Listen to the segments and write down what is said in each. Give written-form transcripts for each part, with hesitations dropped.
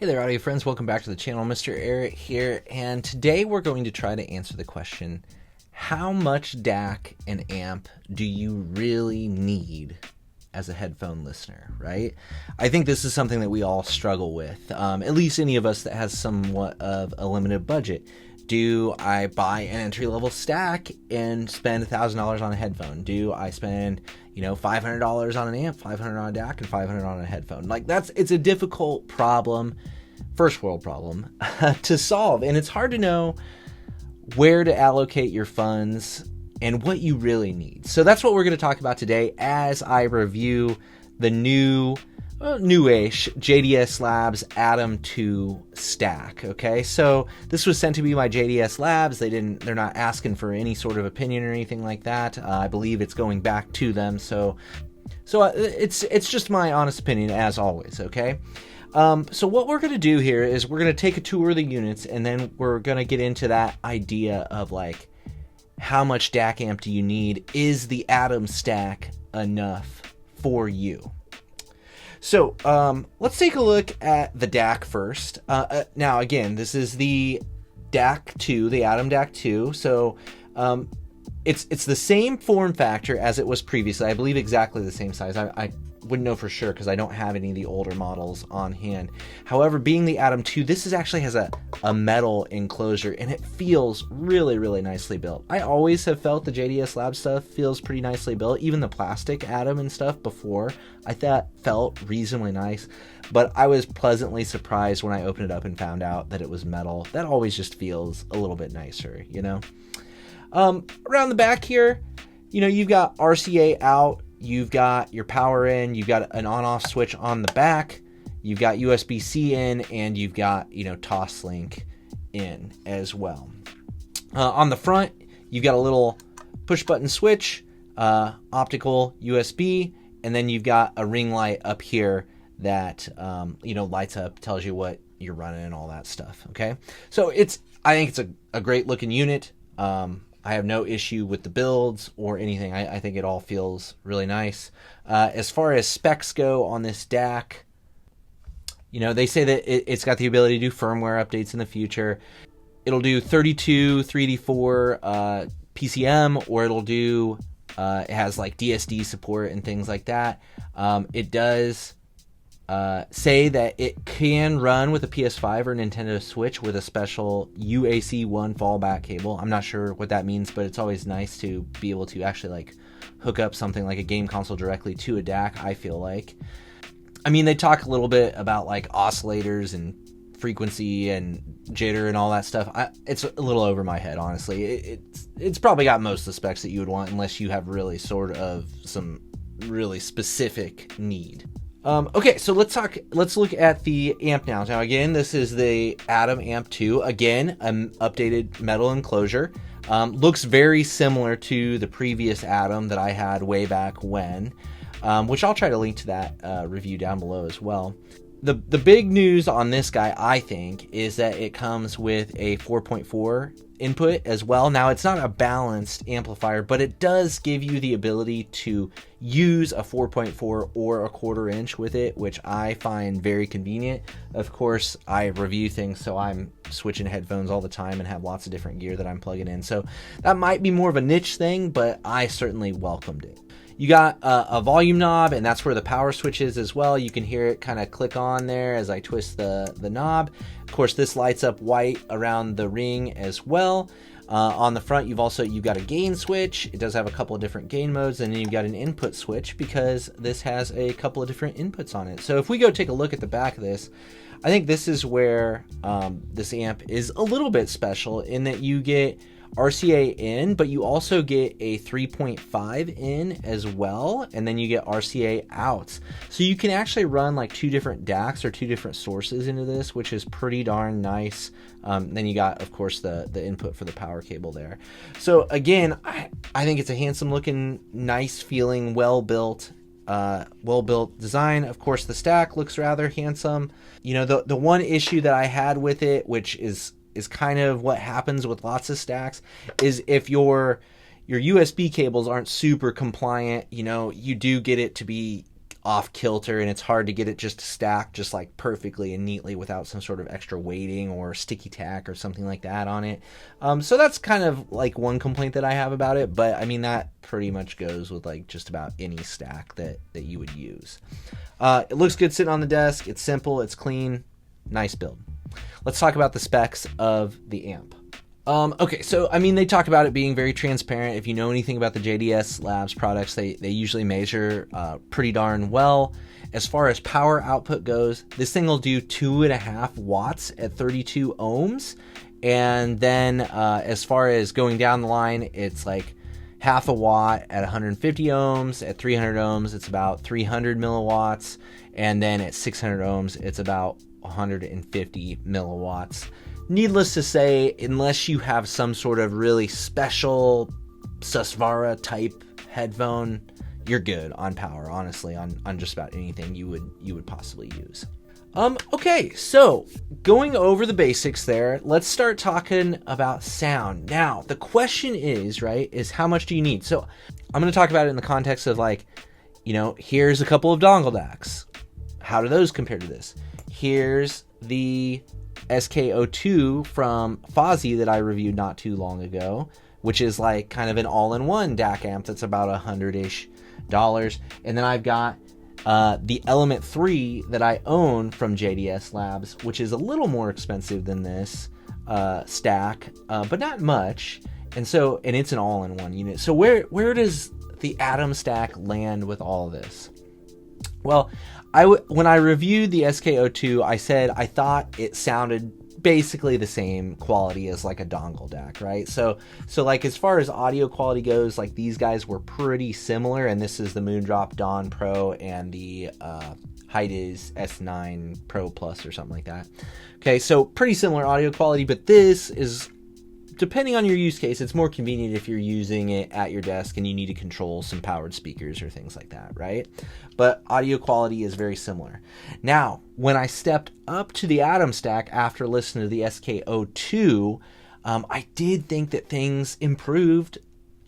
Hey there, audio friends. Welcome back to the channel. MrAyrit here, and today we're going to try to answer the question, how much DAC and amp do you really need as a headphone listener, right? I think this is something that we all struggle with, at least any of us that has somewhat of a limited budget. Do I buy an entry-level stack and spend $1,000 on a headphone? Do I spend, $500 on an amp, $500 on a DAC, and $500 on a headphone? It's a difficult problem, first world problem, to solve. And it's hard to know where to allocate your funds and what you really need. So that's what we're going to talk about today as I review the newish JDS Labs Atom II stack. Okay, so this was sent to me by JDS Labs. They're not asking for any sort of opinion or anything like that. I believe it's going back to them. So it's just my honest opinion as always. Okay. So what we're going to do here is we're going to take a tour of the units, and then we're going to get into that idea of like, how much DAC amp do you need? Is the Atom stack enough for you? So let's take a look at the DAC first. Now, again, this is the DAC 2, the Atom DAC 2. So it's the same form factor as it was previously. I believe exactly the same size. I wouldn't know for sure because I don't have any of the older models on hand. However, being the Atom 2, this actually has a metal enclosure, and it feels really, really nicely built. I always have felt the JDS Lab stuff feels pretty nicely built. Even the plastic Atom and stuff before, I thought felt reasonably nice, but I was pleasantly surprised when I opened it up and found out that it was metal. That always just feels a little bit nicer, Around the back here, you've got RCA out, you've got your power in, you've got an on-off switch on the back, you've got USB-C in, and you've got, Toslink in as well. On the front, you've got a little push-button switch, optical USB, and then you've got a ring light up here that, lights up, tells you what you're running and all that stuff, okay? So I think it's a great-looking unit. I have no issue with the builds or anything. I think it all feels really nice. As far as specs go on this DAC, they say that it's got the ability to do firmware updates in the future. It'll do 32, 3D4 PCM, or it'll do, it has like DSD support and things like that. It does say that it can run with a PS5 or Nintendo Switch with a special UAC1 fallback cable. I'm not sure what that means, but it's always nice to be able to actually hook up something like a game console directly to a DAC, I feel like. I mean, they talk a little bit about oscillators and frequency and jitter and all that stuff. It's a little over my head, honestly. It's probably got most of the specs that you would want unless you have really sort of some really specific need. Okay, so let's look at the amp now. Now, again, this is the Atom Amp 2. Again, an updated metal enclosure. Looks very similar to the previous Atom that I had way back when, which I'll try to link to that review down below as well. The big news on this guy, I think, is that it comes with a 4.4 input as well. Now, it's not a balanced amplifier, but it does give you the ability to use a 4.4 or a 1/4 inch with it, which I find very convenient. Of course, I review things, so I'm switching headphones all the time and have lots of different gear that I'm plugging in. So that might be more of a niche thing, but I certainly welcomed it. You got a volume knob, and that's where the power switch is as well. You can hear it kind of click on there as I twist the knob. Of course, this lights up white around the ring as well. On the front, you've got a gain switch. It does have a couple of different gain modes, and then you've got an input switch because this has a couple of different inputs on it. So if we go take a look at the back of this, I think this is where this amp is a little bit special in that you get RCA in, but you also get a 3.5 in as well, and then you get RCA out. So you can actually run two different DACs or two different sources into this, which is pretty darn nice. Then you got, of course, the input for the power cable there. So again, I think it's a handsome looking, nice feeling, well-built design. Of course, the stack looks rather handsome. The one issue that I had with it, which is kind of what happens with lots of stacks, is if your USB cables aren't super compliant, you do get it to be off kilter, and it's hard to get it just to stack just like perfectly and neatly without some sort of extra weighting or sticky tack or something like that on it. So that's kind of like one complaint that I have about it, but I mean that pretty much goes with like just about any stack that you would use. It looks good sitting on the desk. It's simple, it's clean, nice build. Let's talk about the specs of the amp. Okay, so I mean, they talk about it being very transparent. If you know anything about the JDS Labs products, they usually measure pretty darn well. As far as power output goes, this thing will do 2.5 watts at 32 ohms. And then as far as going down the line, it's like half a watt at 150 ohms. At 300 ohms, it's about 300 milliwatts. And then at 600 ohms, it's about 150 milliwatts. Needless to say, unless you have some sort of really special Susvara type headphone, you're good on power, honestly, on just about anything you would possibly use. Okay, so going over the basics there, let's start talking about sound. Now, the question is, right, is how much do you need? So I'm going to talk about it in the context of like, here's a couple of dongle DACs. How do those compare to this? Here's the SK02 from Fozzy that I reviewed not too long ago, which is like kind of an all-in-one DAC amp that's about $100-ish. And then I've got the Element III that I own from JDS Labs, which is a little more expensive than this stack, but not much. And it's an all-in-one unit. So where does the Atom stack land with all of this? Well, when I reviewed the SK02, I said I thought it sounded basically the same quality as like a dongle DAC, right? So like as far as audio quality goes, like these guys were pretty similar, and this is the Moondrop Dawn Pro and the Hifi S9 Pro Plus or something like that. Okay, so pretty similar audio quality, but this is, depending on your use case, it's more convenient if you're using it at your desk and you need to control some powered speakers or things like that, right? But audio quality is very similar. Now, when I stepped up to the Atom stack after listening to the SK02, I did think that things improved,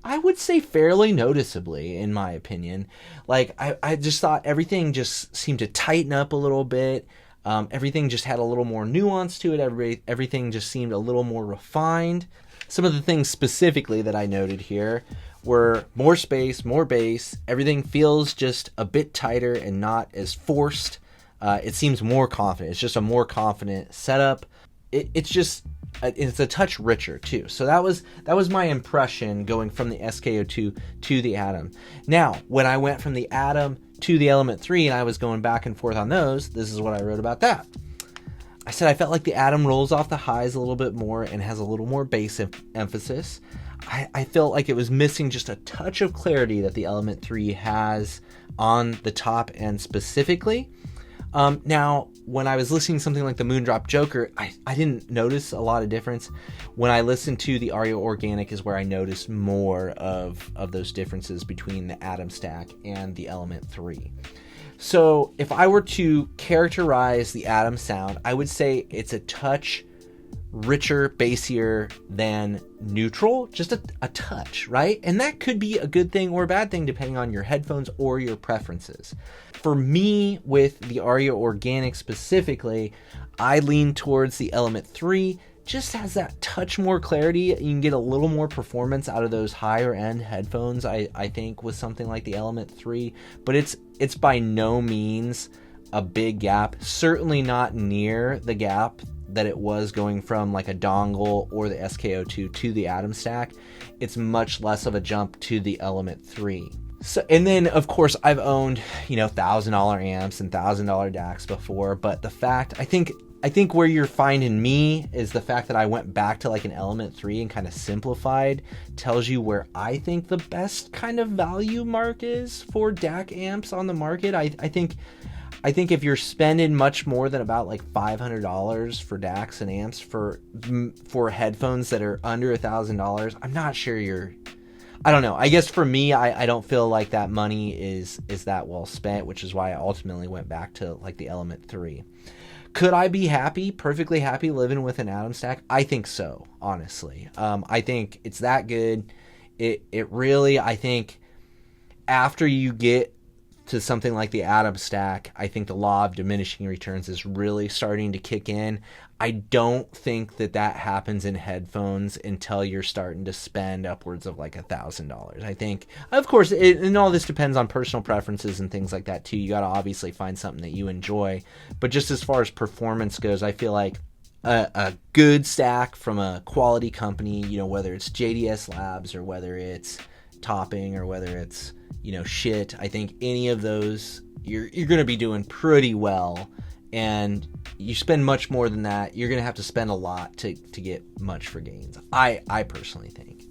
I would say fairly noticeably, in my opinion. Like, I just thought everything just seemed to tighten up a little bit. Everything just had a little more nuance to it. Everything just seemed a little more refined. Some of the things specifically that I noted here were more space, more bass. Everything feels just a bit tighter and not as forced. It seems more confident. It's just a more confident setup. It's a touch richer too. So that was my impression going from the SK02 to the Atom. Now, when I went from the Atom to the Element III and I was going back and forth on those, this is what I wrote about that. I said I felt like the Atom rolls off the highs a little bit more and has a little more bass emphasis. I felt like it was missing just a touch of clarity that the Element III has on the top end specifically. Now, when I was listening to something like the Moondrop Joker, I didn't notice a lot of difference. When I listened to the Ario Organic is where I noticed more of those differences between the Atom stack and the Element III. So if I were to characterize the Atom sound, I would say it's a touch richer, bassier than neutral, just a touch, right? And that could be a good thing or a bad thing depending on your headphones or your preferences. For me, with the Ario Organic specifically, I lean towards the Element III. Just has that touch more clarity. You can get a little more performance out of those higher end headphones, I think, with something like the Element III. But it's by no means a big gap. Certainly not near the gap that it was going from like a dongle or the SK02 to the Atom stack. It's much less of a jump to the Element III. So, and then of course I've owned, $1,000 amps and $1,000 DACs before, but the fact, I think where you're finding me is the fact that I went back to like an Element III and kind of simplified, tells you where I think the best kind of value mark is for DAC amps on the market. I think if you're spending much more than about like $500 for DACs and amps for headphones that are under $1,000, I'm not sure I don't know. I guess for me, I don't feel like that money is that well spent, which is why I ultimately went back to like the Element III. Could I be perfectly happy living with an Atom stack? I think so, honestly. I think it's that good. It really, I think, after you get to something like the Atom stack, I think the law of diminishing returns is really starting to kick in. I don't think that happens in headphones until you're starting to spend upwards of like $1,000. I think, of course, and all this depends on personal preferences and things like that too. You got to obviously find something that you enjoy. But just as far as performance goes, I feel like a good stack from a quality company, you know, whether it's JDS Labs or whether it's Topping or whether it's, you know, shit, I think any of those, you're going to be doing pretty well. And you spend much more than that, you're going to have to spend a lot to get much for gains. I personally think.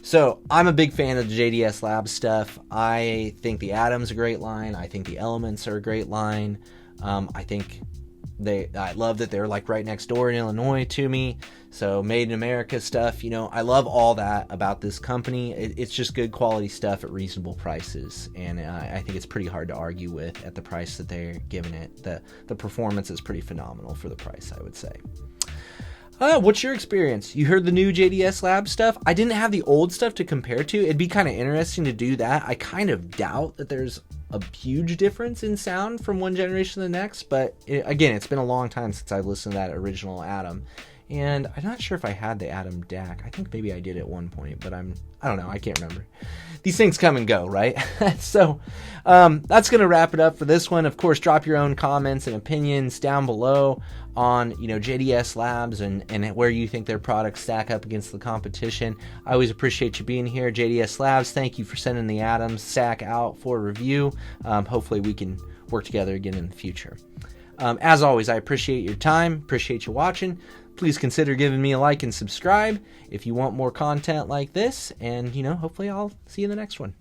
So I'm a big fan of the JDS Labs stuff. I think the Atom's a great line. I think the Elements are a great line. I love that they're like right next door in Illinois to me. So made in America stuff, you know, I love all that about this company. It's just good quality stuff at reasonable prices. And I think it's pretty hard to argue with at the price that they're giving it. The performance is pretty phenomenal for the price, I would say. What's your experience? You heard the new JDS Labs stuff. I didn't have the old stuff to compare to. It'd be kind of interesting to do that. I kind of doubt that there's a huge difference in sound from one generation to the next, but again, it's been a long time since I listened to that original Atom, and I'm not sure if I had the Atom DAC. I think maybe I did at one point, but I don't know. I can't remember. These things come and go, right? So that's going to wrap it up for this one. Of course, drop your own comments and opinions down below on, you know, JDS Labs and where you think their products stack up against the competition. I always appreciate you being here. JDS Labs, thank you for sending the Atom stack out for review. Hopefully we can work together again in the future. As always, I appreciate your time, appreciate you watching. Please consider giving me a like and subscribe if you want more content like this. And, you know, hopefully I'll see you in the next one.